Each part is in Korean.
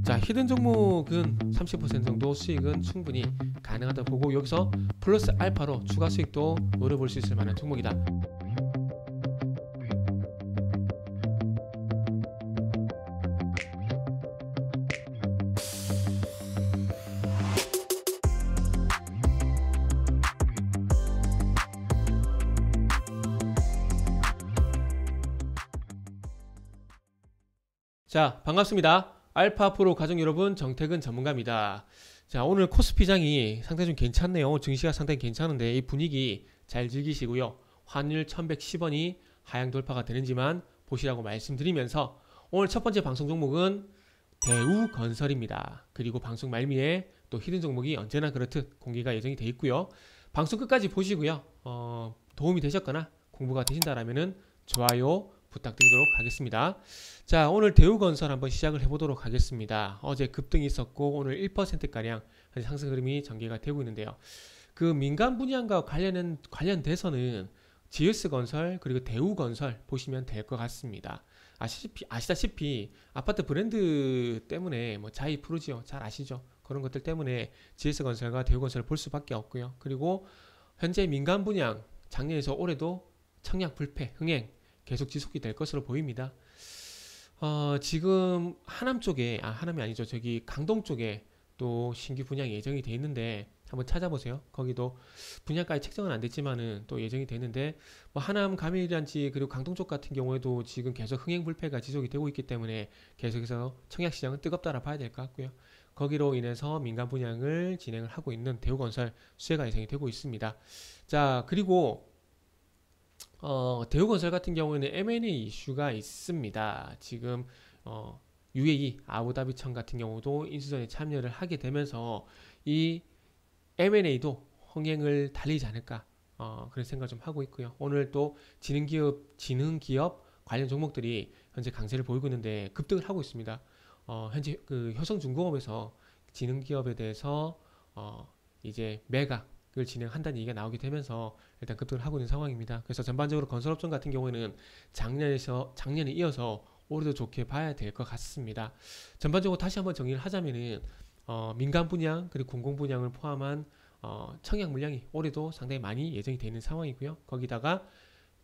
자, 히든 종목은 30% 정도 수익은 충분히 가능하다 보고 여기서 플러스 알파로 추가 수익도 노려볼 수 있을 만한 종목이다. 자, 반갑습니다. 알파프로 가족 여러분, 정태근 전문가입니다. 자, 오늘 코스피장이 상당히 좀 괜찮네요. 증시가 상당히 괜찮은데 이 분위기 잘 즐기시고요. 환율 1110원이 하향 돌파가 되는지만 보시라고 말씀드리면서 오늘 첫 번째 방송 종목은 대우건설입니다. 그리고 방송 말미에 또 히든 종목이 언제나 그렇듯 공개가 예정이 되어 있고요. 방송 끝까지 보시고요. 도움이 되셨거나 공부가 되신다라면은 좋아요 부탁드리도록 하겠습니다. 자, 오늘 대우건설 한번 시작을 해보도록 하겠습니다. 어제 급등이 있었고 오늘 1%가량 상승 흐름이 전개가 되고 있는데요. 그 민간 분양과 관련돼서는 GS건설 그리고 대우건설 보시면 될 것 같습니다. 아시다시피 아파트 브랜드 때문에 뭐 자이 프루지오 잘 아시죠? 그런 것들 때문에 GS건설과 대우건설을 볼 수밖에 없고요. 그리고 현재 민간 분양 작년에서 올해도 청약 불패 흥행 계속 지속이 될 것으로 보입니다. 지금 하남 쪽에, 하남이 아니죠. 저기 강동 쪽에 또 신규 분양 예정이 돼 있는데 한번 찾아보세요. 거기도 분양가에 책정은 안 됐지만은 또 예정이 되는데 뭐 하남 가밀단지 그리고 강동 쪽 같은 경우에도 지금 계속 흥행 불패가 지속이 되고 있기 때문에 계속해서 청약 시장은 뜨겁다라 봐야 될 것 같고요. 거기로 인해서 민간 분양을 진행을 하고 있는 대우건설 수혜가 예상이 되고 있습니다. 자, 그리고 대우건설 같은 경우에는 M&A 이슈가 있습니다. 지금 UAE 아부다비청 같은 경우도 인수전에 참여를 하게 되면서 이 M&A도 흥행을 달리지 않을까 그런 생각을 좀 하고 있고요. 오늘 또 지능기업 관련 종목들이 현재 강세를 보이고 있는데 급등을 하고 있습니다. 현재 그 효성중공업에서 지능기업에 대해서 이제 매각을 진행한다는 얘기가 나오게 되면서 일단 급등을 하고 있는 상황입니다. 그래서 전반적으로 건설업종 같은 경우에는 작년에 이어서 올해도 좋게 봐야 될 것 같습니다. 전반적으로 다시 한번 정리를 하자면은 민간 분양 그리고 공공 분양을 포함한 청약 물량이 올해도 상당히 많이 예정이 되어 있는 상황이고요. 거기다가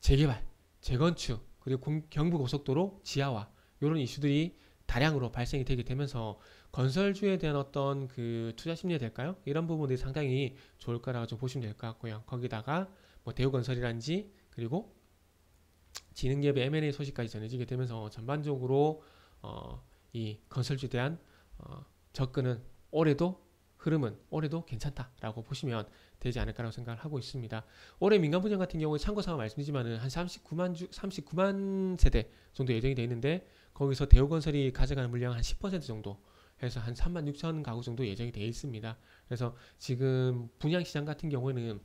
재개발, 재건축 그리고 경부고속도로 지하화 이런 이슈들이 다량으로 발생이 되게 되면서 건설주에 대한 어떤 그 투자 심리가 될까요? 이런 부분들이 상당히 좋을 거라고 좀 보시면 될 것 같고요. 거기다가 뭐 대우건설이란지 그리고 지능기업의 M&A 소식까지 전해지게 되면서 전반적으로 이 건설주에 대한 접근은 흐름은 올해도 괜찮다라고 보시면 되지 않을까라고 생각을 하고 있습니다. 올해 민간 분양 같은 경우에 참고사항 말씀드리지만은 한 39만 세대 정도 예정이 되어 있는데 거기서 대우건설이 가져가는 물량은 한 10% 정도 해서 한 3만 6천 가구 정도 예정이 되어 있습니다. 그래서 지금 분양시장 같은 경우에는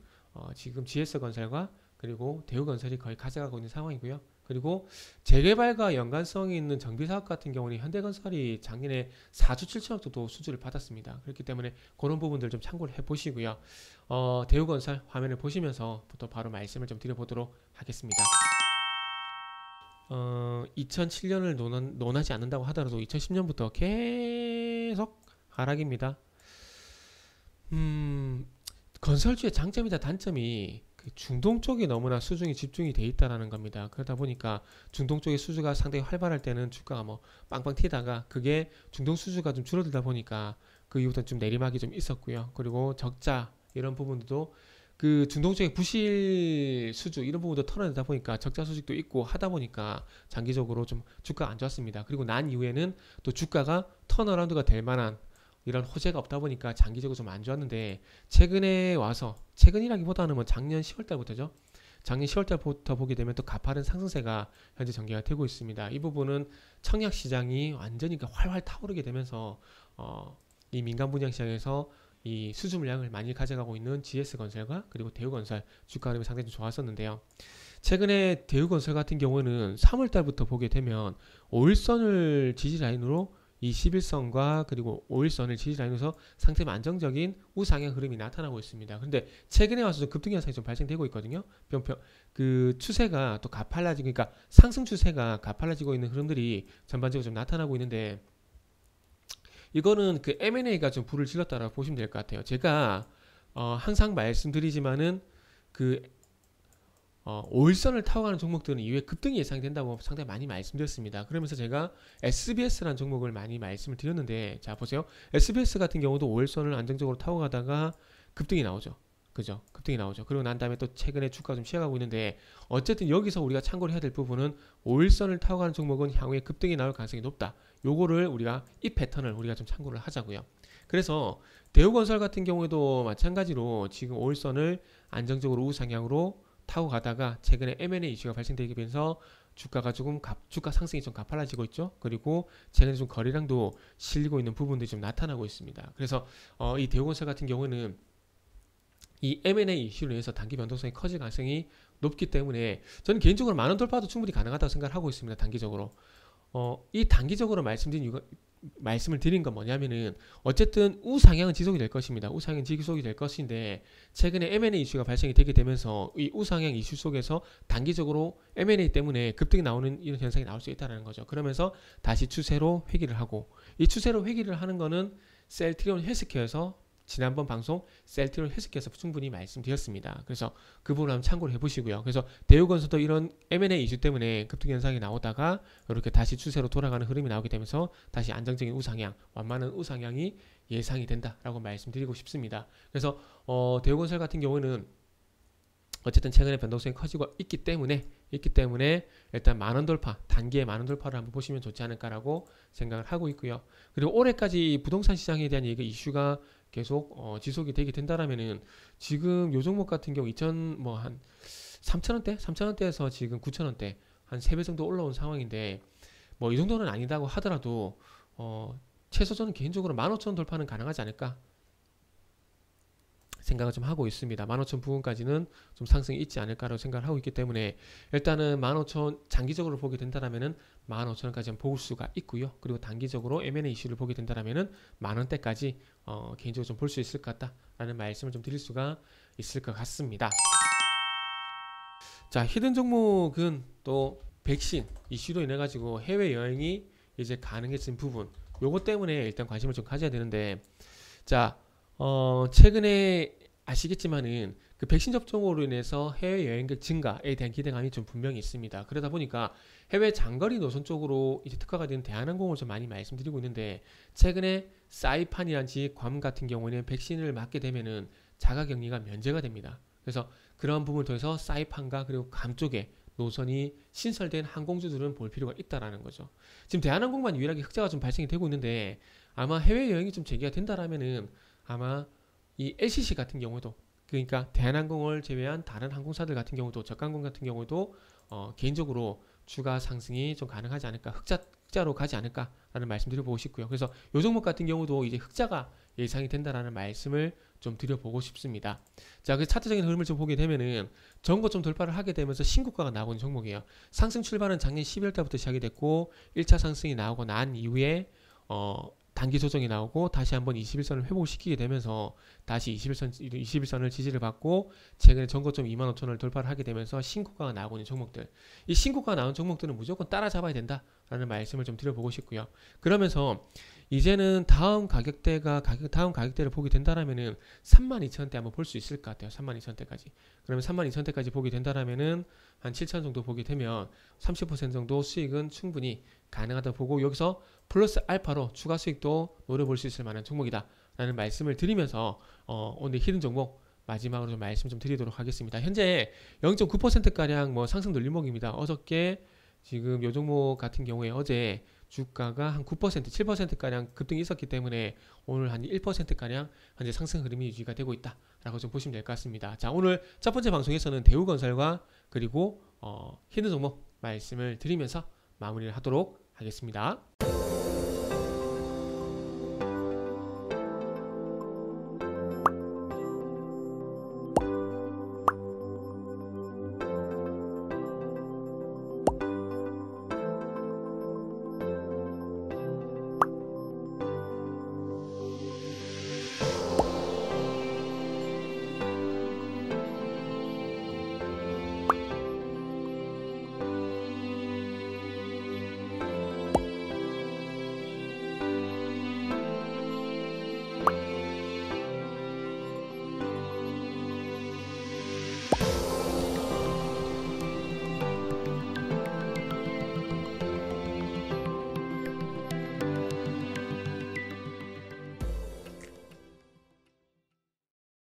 지금 GS건설과 그리고 대우건설이 거의 가져가고 있는 상황이고요. 그리고 재개발과 연관성이 있는 정비사업 같은 경우는 현대건설이 작년에 4조 7천억 정도 수주를 받았습니다. 그렇기 때문에 그런 부분들 좀 참고를 해보시고요. 대우건설 화면을 보시면서 또 바로 말씀을 좀 드려보도록 하겠습니다. 2007년을 논하지 않는다고 하더라도 2010년부터 계속 하락입니다. 건설주의 장점이다 단점이 그 중동 쪽이 너무나 수중이 집중이 돼 있다라는 겁니다. 그러다 보니까 중동 쪽의 수주가 상당히 활발할 때는 주가가 뭐 빵빵 튀다가 그게 중동 수주가 좀 줄어들다 보니까 그 이후부터 좀 내리막이 좀 있었고요. 그리고 적자 이런 부분들도 그 중동 쪽의 부실 수주 이런 부분도 털어내다 보니까 적자 소식도 있고 하다 보니까 장기적으로 좀 주가가 안 좋았습니다. 그리고 난 이후에는 또 주가가 턴어라운드가 될 만한 이런 호재가 없다 보니까 장기적으로 좀 안 좋았는데 최근에 와서 최근이라기보다는 뭐 작년 10월달부터죠. 작년 10월달부터 보게 되면 또 가파른 상승세가 현재 전개가 되고 있습니다. 이 부분은 청약 시장이 완전히 활활 타오르게 되면서 이 민간 분양 시장에서 이 수주 물량을 많이 가져가고 있는 GS건설과 그리고 대우건설 주가 흐름이 상당히 좀 좋았었는데요. 최근에 대우건설 같은 경우는 3월달부터 보게 되면 5일선을 지지라인으로 이 11선과 그리고 5일선을 지지라인으로서 상당히 안정적인 우상향 흐름이 나타나고 있습니다. 그런데 최근에 와서 급등 현상이 좀 발생되고 있거든요. 그 추세가 또 가팔라지고, 그러니까 상승 추세가 가팔라지고 있는 흐름들이 전반적으로 좀 나타나고 있는데 이거는 그 M&A가 좀 불을 질렀다라고 보시면 될 것 같아요. 제가 항상 말씀드리지만은 그 5일선을 타고 가는 종목들은 이후에 급등이 예상이 된다고 상당히 많이 말씀드렸습니다. 그러면서 제가 SBS라는 종목을 많이 말씀을 드렸는데, 자 보세요. SBS 같은 경우도 5일선을 안정적으로 타고 가다가 급등이 나오죠. 그죠? 급등이 나오죠. 그리고 난 다음에 또 최근에 주가가 좀 쉬어가고 있는데, 어쨌든 여기서 우리가 참고를 해야 될 부분은 5일선을 타고 가는 종목은 향후에 급등이 나올 가능성이 높다. 요거를 우리가 이 패턴을 우리가 좀 참고를 하자고요. 그래서 대우건설 같은 경우에도 마찬가지로 지금 5일선을 안정적으로 우상향으로 타고 가다가 최근에 M&A 이슈가 발생되면서 주가가 조금 주가 상승이 좀 가팔라지고 있죠. 그리고 최근에 좀 거래량도 실리고 있는 부분들이 좀 나타나고 있습니다. 그래서 이 대우건설 같은 경우는 이 M&A 이슈로 인해서 단기 변동성이 커질 가능성이 높기 때문에 저는 개인적으로 만원 돌파도 충분히 가능하다고 생각을 하고 있습니다. 단기적으로. 이 단기적으로 말씀을 드린 건 뭐냐면은 어쨌든 우상향은 지속이 될 것입니다. 우상향은 지속이 될 것인데 최근에 M&A 이슈가 발생이 되게 되면서 이 우상향 이슈 속에서 단기적으로 M&A 때문에 급등이 나오는 이런 현상이 나올 수 있다는 거죠. 그러면서 다시 추세로 회귀를 하고, 이 추세로 회귀를 하는 거는 셀트리온 헬스케어에서 지난번 방송 셀트리온 헬스케어에서 충분히 말씀드렸습니다. 그래서 그 부분을 한번 참고를 해보시고요. 그래서 대우건설도 이런 M&A 이슈 때문에 급등 현상이 나오다가 이렇게 다시 추세로 돌아가는 흐름이 나오게 되면서 다시 안정적인 우상향, 완만한 우상향이 예상이 된다라고 말씀드리고 싶습니다. 그래서 대우건설 같은 경우는 어쨌든 최근에 변동성이 커지고 있기 때문에 일단 만원 돌파, 단기의 만원 돌파를 한번 보시면 좋지 않을까라고 생각을 하고 있고요. 그리고 올해까지 부동산 시장에 대한 이슈가 계속 지속이 되게 된다라면은 지금 요 종목 같은 경우 한 3,000원대에서 지금 9,000원대 한 3배 정도 올라온 상황인데, 뭐 이 정도는 아니다고 하더라도 최소 저는 개인적으로 15,000원 돌파는 가능하지 않을까 생각을 좀 하고 있습니다. 15,000 부분까지는 좀 상승이 있지 않을까라고 생각을 하고 있기 때문에 일단은 15,000 장기적으로 보게 된다라면은 15,000원까지 볼 수가 있고요. 그리고 단기적으로 M&A 이슈를 보게 된다라면은 만원대까지 개인적으로 좀 볼 수 있을 것 같다라는 말씀을 좀 드릴 수가 있을 것 같습니다. 자, 히든 종목은 또 백신 이슈로 인해 가지고 해외 여행이 이제 가능해진 부분, 요것 때문에 일단 관심을 좀 가져야 되는데, 자 최근에 아시겠지만은 그 백신 접종으로 인해서 해외 여행객 증가에 대한 기대감이 좀 분명히 있습니다. 그러다 보니까 해외 장거리 노선 쪽으로 이제 특화가 된 대한항공을 좀 많이 말씀드리고 있는데, 최근에 사이판이란지 괌 같은 경우에는 백신을 맞게 되면은 자가격리가 면제가 됩니다. 그래서 그런 부분을 통해서 사이판과 그리고 괌 쪽에 노선이 신설된 항공주들은 볼 필요가 있다라는 거죠. 지금 대한항공만 유일하게 흑자가 좀 발생이 되고 있는데, 아마 해외 여행이 좀 재개가 된다라면은 아마 이 LCC 같은 경우도, 그러니까 대한항공을 제외한 다른 항공사들 같은 경우도, 저가항공 같은 경우도 개인적으로 주가 상승이 좀 가능하지 않을까, 흑자로 가지 않을까라는 말씀 드려보고 싶고요. 그래서 요 종목 같은 경우도 이제 흑자가 예상이 된다라는 말씀을 좀 드려보고 싶습니다. 자, 그 차트적인 흐름을 좀 보게 되면은 전고 좀 돌파를 하게 되면서 신고가가 나오는 종목이에요. 상승 출발은 작년 12월 달부터 시작이 됐고 1차 상승이 나오고 난 이후에 단기 조정이 나오고 다시 한번 21선을 회복시키게 되면서 다시 21선을 지지를 받고 최근에 전고점 25,000원을 돌파를 하게 되면서 신고가가 나오고 있는 종목들, 이 신고가가 나온 종목들은 무조건 따라잡아야 된다라는 말씀을 좀 드려보고 싶고요. 그러면서 이제는 다음 가격대를 보게 된다라면은 32,000원대 한번 볼 수 있을 것 같아요. 32,000원대까지. 그러면 32,000원대까지 보게 된다라면은 한 7,000원 정도 보게 되면 30% 정도 수익은 충분히 가능하다 보고, 여기서 플러스 알파로 추가 수익도 노려볼 수 있을 만한 종목이다 라는 말씀을 드리면서 오늘 히든 종목 마지막으로 좀 말씀 좀 드리도록 하겠습니다. 현재 0.9%가량 뭐 상승 눌림목입니다. 어저께 지금 요 종목 같은 경우에 어제 주가가 한 9%, 7%가량 급등이 있었기 때문에 오늘 한 1%가량 현재 상승 흐름이 유지가 되고 있다라고 좀 보시면 될 것 같습니다. 자, 오늘 첫 번째 방송에서는 대우건설과 그리고 히든 종목 말씀을 드리면서 마무리를 하도록 하겠습니다.